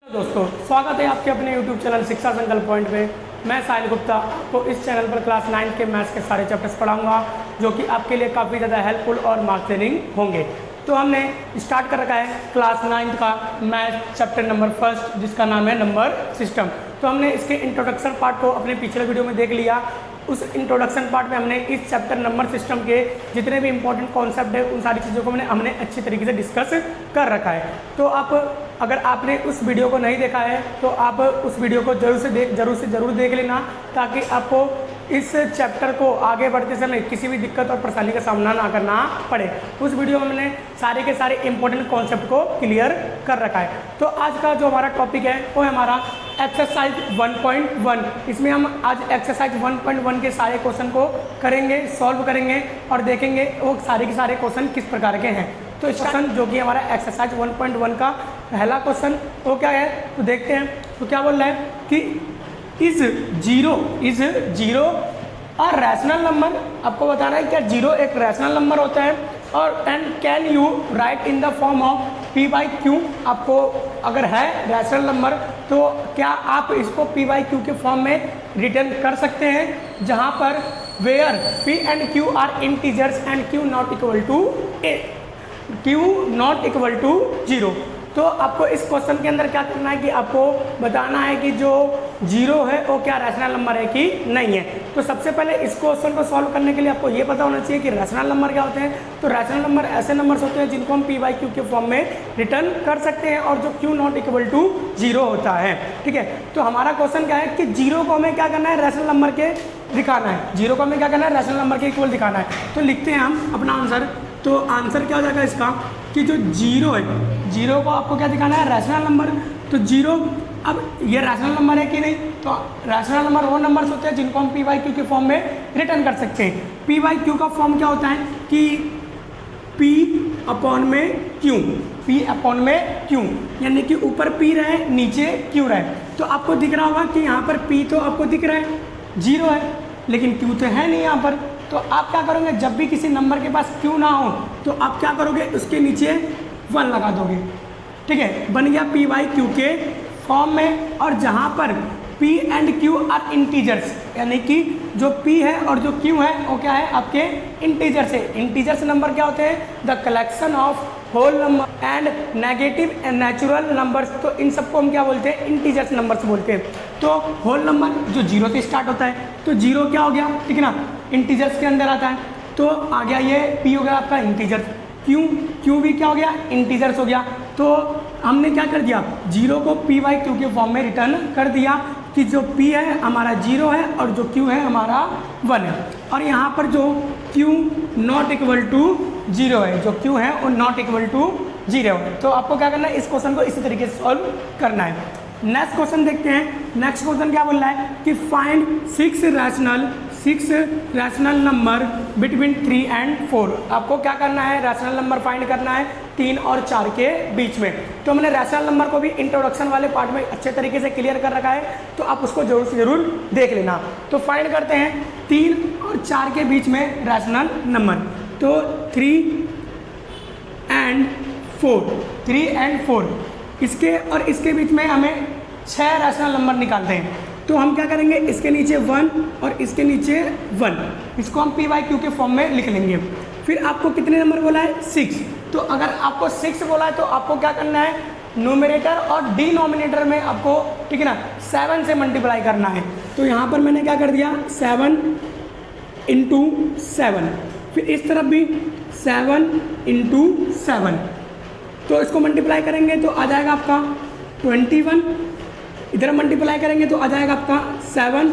दोस्तों, स्वागत है आपके अपने YouTube चैनल शिक्षा संकल्प पॉइंट पे। मैं साहिल गुप्ता आपको इस चैनल पर क्लास 9 के मैथ्स के सारे चैप्टर्स पढ़ाऊंगा जो कि आपके लिए काफ़ी ज़्यादा हेल्पफुल और मार्क्स लेनिंग होंगे। तो हमने स्टार्ट कर रखा है क्लास 9 का मैथ चैप्टर नंबर 1 जिसका नाम है नंबर सिस्टम। तो हमने इसके इंट्रोडक्शन पार्ट को अपने पिछले वीडियो में देख लिया। उस इंट्रोडक्शन पार्ट में हमने इस चैप्टर नंबर सिस्टम के जितने भी इंपॉर्टेंट कॉन्सेप्ट है उन सारी चीज़ों को हमने अच्छी तरीके से डिस्कस कर रखा है। तो आप अगर आपने उस वीडियो को नहीं देखा है तो आप उस वीडियो को जरूर देख लेना, ताकि आपको इस चैप्टर को आगे बढ़ते समय किसी भी दिक्कत और परेशानी का सामना ना करना पड़े। उस वीडियो में हमने सारे के सारे इंपॉर्टेंट कॉन्सेप्ट को क्लियर कर रखा है। तो आज का जो हमारा टॉपिक है वो है हमारा एक्सरसाइज 1.1। इसमें हम आज एक्सरसाइज 1.1 के सारे क्वेश्चन को करेंगे, सॉल्व करेंगे और देखेंगे वो सारे के सारे क्वेश्चन किस प्रकार के हैं। तो इस क्वेश्चन जो कि हमारा एक्सरसाइज 1.1 का पहला क्वेश्चन वो क्या है तो देखते हैं। तो क्या बोल रहा है कि इज जीरो और रैशनल नंबर। आपको बताना है क्या जीरो एक रैशनल नंबर होता है और and can you right in the form of p/q। आपको अगर है रैशनल नंबर तो क्या आप इसको p/q के फॉर्म में रिटर्न कर सकते हैं, जहां पर where p and q are integers and q not equal to 0। तो आपको इस क्वेश्चन के अंदर क्या करना है कि आपको बताना है कि जो जीरो है वो क्या रैशनल नंबर है कि नहीं है। तो सबसे पहले इस क्वेश्चन को सॉल्व करने के लिए आपको ये पता होना चाहिए कि रैशनल नंबर क्या होते हैं। तो रैशनल नंबर ऐसे नंबर्स होते हैं जिनको हम p/q के फॉर्म में रिटर्न कर सकते हैं और जो q नॉट इक्वल टू 0 होता है। ठीक है, तो हमारा क्वेश्चन क्या है कि जीरो को हमें क्या करना है रैशनल नंबर के दिखाना है। जीरो को हमें क्या करना है रैशनल नंबर के इक्वल दिखाना है। तो लिखते हैं हम अपना आंसर। तो आंसर क्या हो जाएगा इसका कि जो जीरो है, जीरो को आपको क्या दिखाना है रैशनल नंबर। तो जीरो अब ये रैशनल नंबर है कि नहीं, तो रैशनल नंबर वो नंबर्स होते हैं जिनको हम p/q के फॉर्म में रिटर्न कर सकते हैं। p/q का फॉर्म क्या होता है कि p/q, यानी कि ऊपर p रहे नीचे q रहे। तो आपको दिख रहा होगा कि यहाँ पर p तो आपको दिख रहा है जीरो है, लेकिन q तो है नहीं यहाँ पर। तो आप क्या करोगे, जब भी किसी नंबर के पास q ना हो तो आप क्या करोगे उसके नीचे 1 लगा दोगे। ठीक है, बन गया p/q के फॉर्म में। और जहाँ पर p and q are integers, यानी कि जो p है और जो q है वो क्या है आपके इंटीजर्स है। इंटीजर्स नंबर क्या होते हैं, the collection of whole number and negative and natural numbers. तो इन सबको हम क्या बोलते हैं इंटीजर्स नंबर्स बोलते हैं। तो होल नंबर जो जीरो से स्टार्ट होता है, तो जीरो क्या हो गया, ठीक है ना, इंटीजर्स के अंदर आता है। तो आ गया ये p हो गया आपका इंटीजर, q भी क्या हो गया इंटीजर्स हो गया। तो हमने क्या कर दिया, जीरो को p/q के फॉर्म में रिटर्न कर दिया कि जो p है हमारा जीरो है और जो q है हमारा 1 है। और यहाँ पर जो q नॉट इक्वल टू 0 है, जो q है वो नॉट इक्वल टू 0 है। तो आपको क्या करना है इस क्वेश्चन को इसी तरीके से सॉल्व करना है। नेक्स्ट क्वेश्चन देखते हैं। नेक्स्ट क्वेश्चन क्या बोल रहा है कि find 6 rational number between 3 and 4। आपको क्या करना है रैशनल नंबर फाइंड करना है 3 और 4 के बीच में। तो हमने रैशनल नंबर को भी इंट्रोडक्शन वाले पार्ट में अच्छे तरीके से क्लियर कर रखा है, तो आप उसको जरूर से जरूर देख लेना। तो फाइंड करते हैं 3 और 4 के बीच में रैशनल नंबर। तो 3 एंड 4 इसके और इसके बीच में हमें 6 रैशनल नंबर निकालते हैं। तो हम क्या करेंगे, इसके नीचे 1 और इसके नीचे 1, इसको हम p/q के फॉर्म में लिख लेंगे। फिर आपको कितने नंबर बोला है 6। तो अगर आपको 6 बोला है तो आपको क्या करना है न्यूमरेटर और डिनोमिनेटर में आपको, ठीक है ना, 7 से मल्टीप्लाई करना है। तो यहाँ पर मैंने क्या कर दिया 7 × 7, फिर इस तरफ भी 7 × 7। तो इसको मल्टीप्लाई करेंगे तो आ जाएगा आपका 21, इधर मल्टीप्लाई करेंगे तो आ जाएगा आपका 7,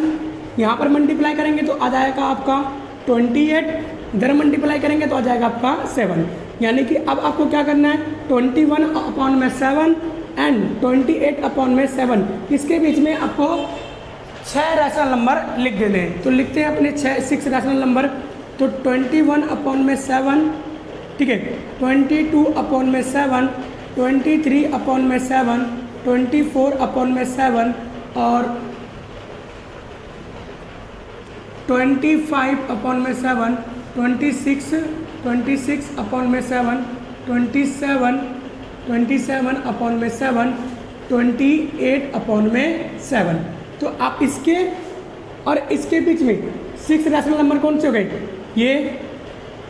यहाँ पर मल्टीप्लाई करेंगे तो आ जाएगा आपका 28, इधर मल्टीप्लाई करेंगे तो आ जाएगा आपका 7। यानी कि अब आपको क्या करना है 21/7 एंड 28/7, इसके बीच में आपको 6 रैशनल नंबर लिख देने हैं। तो लिखते हैं अपने 6 रैशनल नंबर। तो 21/7, ठीक है, 22/7, 23/7, 24/7 और 25/7, 26/7, 27/7 28/7। तो आप इसके और इसके बीच में 6 रैशनल नंबर कौन से हो गए?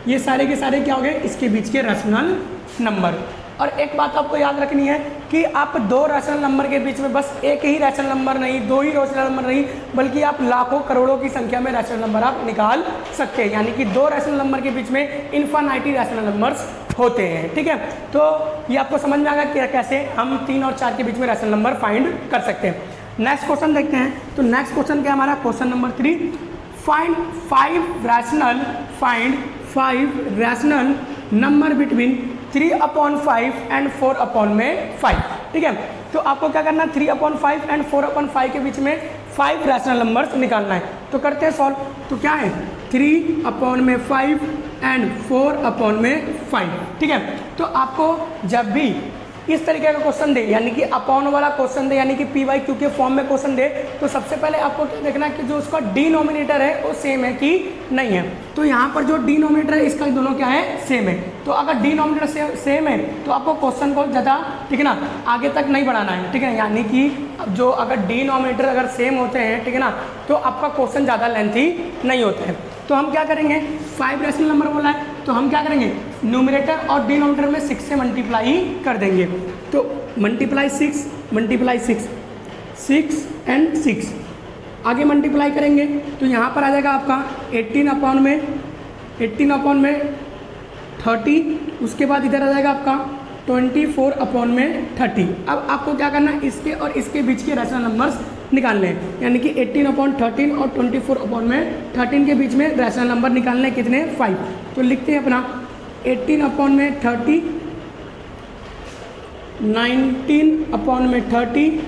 ये सारे के सारे क्या हो गए? इसके बीच के रैशनल नंबर। और एक बात आपको याद रखनी है कि आप 2 रैशनल नंबर के बीच में बस एक ही रैशनल नंबर नहीं, 2 ही रैशनल नंबर नहीं, बल्कि आप लाखों करोड़ों की संख्या में रैशनल नंबर आप निकाल सकते हैं। यानी कि 2 रैशनल नंबर के बीच में इन्फिनिटी रैशनल नंबर्स होते हैं। ठीक है, तो ये आपको समझ में आएगा कि कैसे हम 3 और 4 के बीच में रैशनल नंबर फाइंड कर सकते हैं। नेक्स्ट क्वेश्चन देखते हैं। तो नेक्स्ट क्वेश्चन क्या है हमारा? Question number 3, find 5 rational number between 3/5 and 4/5। ठीक है, तो आपको क्या करना है? 3/5 एंड 4/5 के बीच में 5 रैशनल नंबर्स निकालना है। तो करते हैं सॉल्व। तो क्या है? 3/5 एंड 4/5। ठीक है, तो आपको जब भी इस तरीके का क्वेश्चन दे, यानी कि अपॉन वाला क्वेश्चन दे, यानी कि PYQ के फॉर्म में क्वेश्चन दे, तो सबसे पहले आपको क्या देखना है कि जो उसका डिनोमिनेटर है वो सेम है कि नहीं है। तो यहाँ पर जो डिनोमिनेटर है इसका दोनों क्या है? सेम है। तो अगर डिनोमिनेटर सेम है तो आपको क्वेश्चन को ज़्यादा, ठीक है ना, आगे तक नहीं बढ़ाना है। ठीक है, यानी कि जो अगर डिनोमिनेटर अगर सेम होते हैं, ठीक है ना, तो आपका क्वेश्चन ज़्यादा लेंथी नहीं होता है। तो हम क्या करेंगे? 5 रैशनल नंबर बोला है, तो हम क्या करेंगे? न्यूमरेटर और डिनोमिनेटर में 6 से मल्टीप्लाई कर देंगे। तो मल्टीप्लाई 6 एंड 6 आगे मल्टीप्लाई करेंगे तो यहाँ पर आ जाएगा आपका 18/30। उसके बाद इधर आ जाएगा आपका 24/30। अब आपको क्या करना है? इसके और इसके बीच के रैशनल नंबर्स निकालने हैं, यानी कि 18/13 और 24/13 के बीच में रैशनल नंबर निकालने कितने? 5। तो लिखते हैं अपना 18/30, 19/30,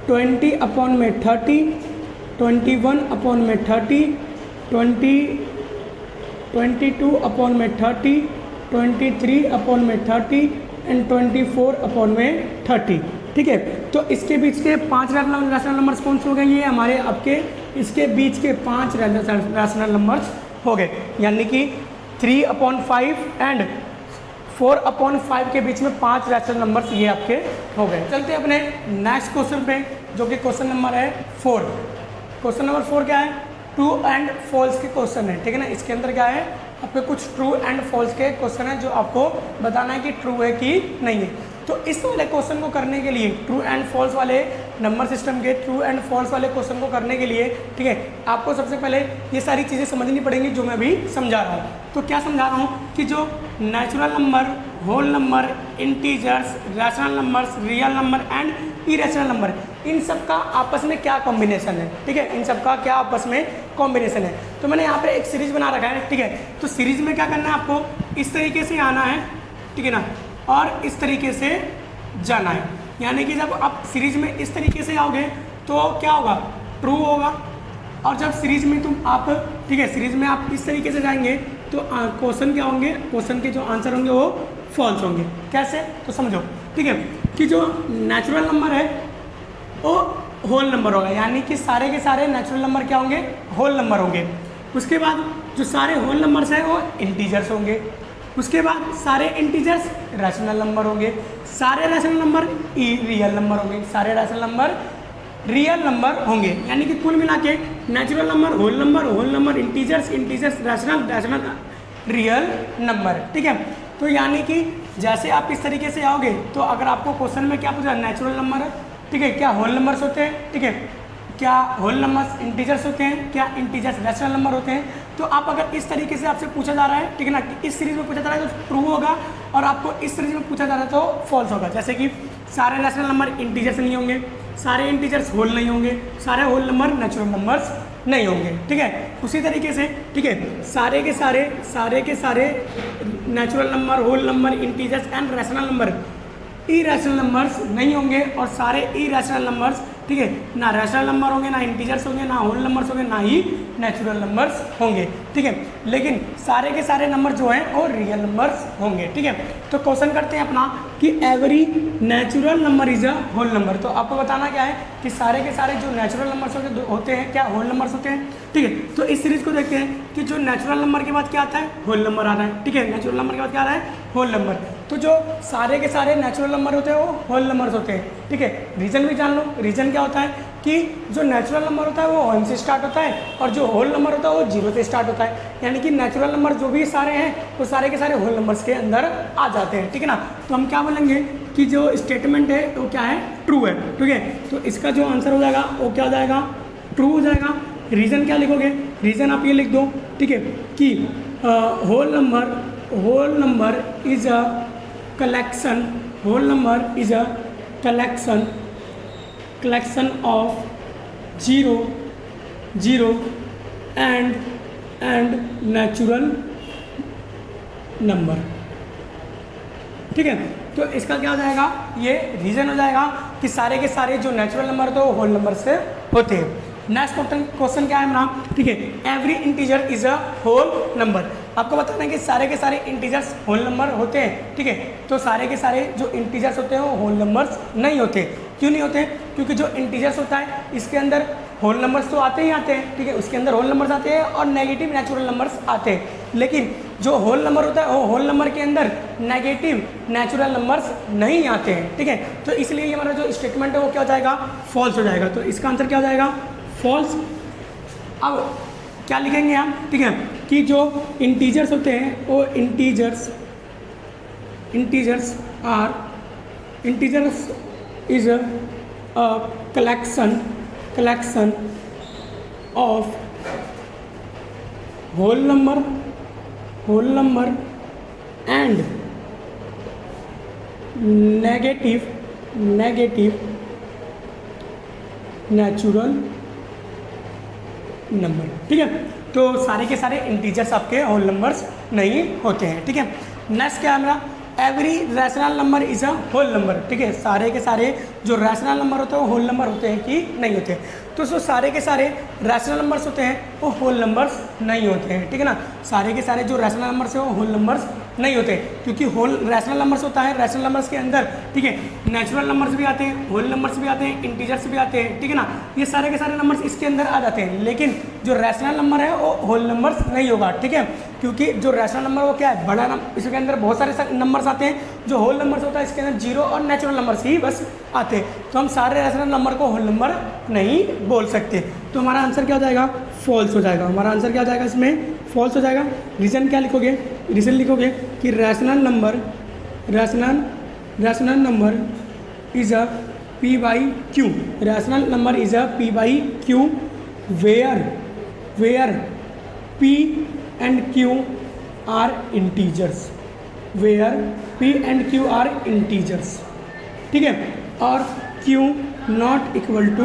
20/30, 21/30, 22/30, 23/30 एंड 24/30। ठीक है, तो इसके बीच के 5 रैशनल नंबर्स कौन से हो गए? ये हमारे आपके इसके बीच के 5 रैशनल नंबर्स हो गए, यानी कि 3/5 एंड 4/5 के बीच में 5 रैशनल नंबर्स ये आपके हो गए। चलते हैं अपने नेक्स्ट क्वेश्चन पे, जो कि क्वेश्चन नंबर है 4। क्वेश्चन नंबर 4 क्या है? ट्रू एंड फॉल्स के क्वेश्चन है। ठीक है ना, इसके अंदर क्या है? आपके कुछ ट्रू एंड फॉल्स के क्वेश्चन है जो आपको बताना है कि ट्रू है कि नहीं है। तो इस वाले क्वेश्चन को करने के लिए, ट्रू एंड फॉल्स वाले नंबर सिस्टम के ट्रू एंड फॉल्स वाले क्वेश्चन को करने के लिए, ठीक है, आपको सबसे पहले ये सारी चीज़ें समझनी पड़ेंगी जो मैं अभी समझा रहा हूँ। तो क्या समझा रहा हूँ कि जो natural number, whole number, integers, rational numbers, real number and irrational number, इन सब का आपस में क्या कॉम्बिनेशन है। ठीक है, इन सब का क्या आपस में कॉम्बिनेशन है। तो मैंने यहाँ पे एक सीरीज बना रखा है। ठीक है, तो सीरीज में क्या करना है? आपको इस तरीके से आना है, ठीक है ना, और इस तरीके से जाना है। यानी कि जब आप सीरीज में इस तरीके से आओगे तो क्या होगा? ट्रू होगा। और जब सीरीज में आप ठीक है, सीरीज में आप इस तरीके से जाएंगे तो क्वेश्चन क्या होंगे? क्वेश्चन के जो आंसर होंगे वो फॉल्स होंगे। कैसे? तो समझो, ठीक है, कि जो नेचुरल नंबर है वो होल नंबर होगा, यानी कि सारे के सारे नेचुरल नंबर क्या होंगे? होल नंबर होंगे। उसके बाद जो सारे होल नंबर्स हैं वो इंटीजर्स होंगे। उसके बाद सारे इंटीजर्स रैशनल नंबर होंगे, सारे रैशनल नंबर रियल नंबर होंगे, सारे रैशनल नंबर रियल नंबर होंगे। यानी कि कुल मिला के natural number, whole number, integers, rational, real number. ठीक है, तो यानी कि जैसे आप इस तरीके से आओगे तो अगर आपको क्वेश्चन में क्या पूछा? नेचुरल नंबर है, ठीक है, क्या होल नंबर्स होते हैं, ठीक है, क्या होल नंबर्स इंटीजर्स होते हैं, क्या इंटीजर्स रैशनल नंबर होते हैं। तो आप अगर इस तरीके से आपसे पूछा जा रहा है, ठीक है ना, कि इस सीरीज में पूछा जा रहा है तो ट्रू होगा, और आपको इस सीरीज में पूछा जा रहा है तो फॉल्स होगा। जैसे कि सारे रैशनल नंबर इंटीजर्स नहीं होंगे, सारे इंटीजर्स होल नहीं होंगे, सारे होल नंबर नेचुरल नंबर्स नहीं होंगे। ठीक है, उसी तरीके से, ठीक है, सारे के सारे natural number, whole number, integers and rational number irrational numbers नहीं होंगे, और सारे इरेशनल नंबर्स, ठीक है, ना रैशनल नंबर होंगे, ना इंटीजर्स होंगे, ना होल नंबर्स होंगे, ना ही नेचुरल नंबर्स होंगे। ठीक है, लेकिन सारे के सारे नंबर जो हैं वो रियल नंबर्स होंगे। ठीक है, तो क्वेश्चन करते हैं अपना कि every natural number is a whole number. तो आपको बताना क्या है कि सारे के सारे जो नेचुरल नंबर्स होते हैं क्या होल नंबर्स होते हैं। ठीक है, तो इस सीरीज को देखते हैं कि जो नेचुरल नंबर के बाद क्या आता है? होल नंबर आता है। ठीक है, नेचुरल नंबर के बाद क्या आ रहा है? Whole number. तो जो सारे के सारे नेचुरल नंबर होते हैं वो होल नंबर्स होते हैं, ठीक है। रीज़न भी जान लो, रीज़न क्या होता है कि जो नेचुरल नंबर होता है वो 1 से स्टार्ट होता है और जो होल नंबर होता है वो 0 से स्टार्ट होता है। यानी कि नेचुरल नंबर जो भी सारे हैं वो सारे के सारे होल नंबर्स के अंदर आ जाते हैं, ठीक है ना। तो हम क्या बोलेंगे कि जो स्टेटमेंट है वो क्या है, ट्रू है, ठीक है। तो इसका जो आंसर हो जाएगा वो क्या हो जाएगा, ट्रू हो जाएगा। रीज़न क्या लिखोगे, रीज़न आप ये लिख दो, ठीक है, कि whole number is a collection, whole number is a collection of 0 0 and natural number, ठीक है। तो इसका क्या हो जाएगा, ये रीज़न हो जाएगा कि सारे के सारे जो नेचुरल नंबर होते हैं वो होल नंबर से होते हैं। नेक्स्ट क्वेश्चन क्या है हमारा, ठीक है, every integer is a whole number. आपको बताना है कि सारे के सारे इंटीजर्स होल नंबर होते हैं, ठीक है। तो सारे के सारे जो इंटीजर्स होते हैं वो होल नंबर्स नहीं होते। क्यों नहीं होते, क्योंकि जो इंटीजर्स होता है इसके अंदर होल नंबर्स तो आते ही आते हैं, ठीक है, उसके अंदर होल नंबर्स आते हैं और नेगेटिव नेचुरल नंबर्स आते हैं। लेकिन जो होल नंबर होता है वो होल नंबर के अंदर नेगेटिव नेचुरल नंबर्स नहीं आते हैं, ठीक है। तो इसलिए ये हमारा जो स्टेटमेंट है वो क्या हो जाएगा, फॉल्स हो जाएगा। तो इसका आंसर क्या हो जाएगा, फॉल्स। अब क्या लिखेंगे हम, ठीक है, कि जो इंटीजर्स होते हैं वो integers is a collection of whole number and negative natural number, ठीक है। तो सारे के सारे इंटीजर्स आपके होल नंबर्स नहीं होते हैं, ठीक है। नेक्स्ट क्या है हमारा, every rational number is a whole number, ठीक है। सारे के सारे जो रैशनल नंबर होते हैं वो होल नंबर होते हैं कि नहीं होते हैं। तो जो सारे के सारे रैशनल नंबर्स होते हैं वो होल नंबर्स नहीं होते हैं, ठीक है ना। सारे के सारे जो रैशनल नंबर्स हैं वो होल नंबर्स नहीं होते, क्योंकि होल रैशनल नंबर्स होता है, रैशनल नंबर्स के अंदर, ठीक है, नेचुरल नंबर्स भी आते हैं, होल नंबर्स भी आते हैं, इंटीजर्स भी आते हैं, ठीक है ना। ये सारे के सारे नंबर्स इसके अंदर आ जाते हैं। लेकिन जो रैशनल नंबर है वो होल नंबर्स नहीं होगा, ठीक है, क्योंकि जो रैशनल नंबर वो क्या है, बड़ा नंबर, इसके अंदर बहुत सारे नंबर्स आते हैं। जो होल नंबर्स होता है इसके अंदर 0 और नेचुरल नंबर्स ही बस आते हैं। तो हम सारे रैशनल नंबर को होल नंबर नहीं बोल सकते। तो हमारा आंसर क्या हो जाएगा, फॉल्स हो जाएगा। हमारा आंसर क्या हो जाएगा, इसमें फॉल्स हो जाएगा। रीज़न क्या लिखोगे, रीज़न लिखोगे कि rational number is a P by Q, rational number is a P by Q where P and Q are integers, where P and Q are integers, ठीक है, और Q नॉट इक्वल टू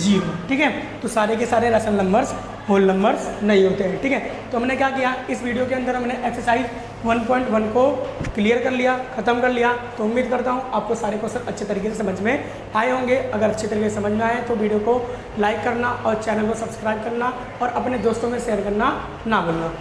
0, ठीक है। तो सारे के सारे रैशनल नंबर्स होल नंबर्स नहीं होते हैं, ठीक है। तो हमने क्या किया, इस वीडियो के अंदर हमने एक्सरसाइज 1.1 को क्लियर कर लिया, ख़त्म कर लिया। तो उम्मीद करता हूँ आपको सारे क्वेश्चन अच्छे तरीके से समझ में आए होंगे। अगर अच्छे तरीके से समझ में आए तो वीडियो को लाइक करना और चैनल को सब्सक्राइब करना और अपने दोस्तों में शेयर करना ना भूलना।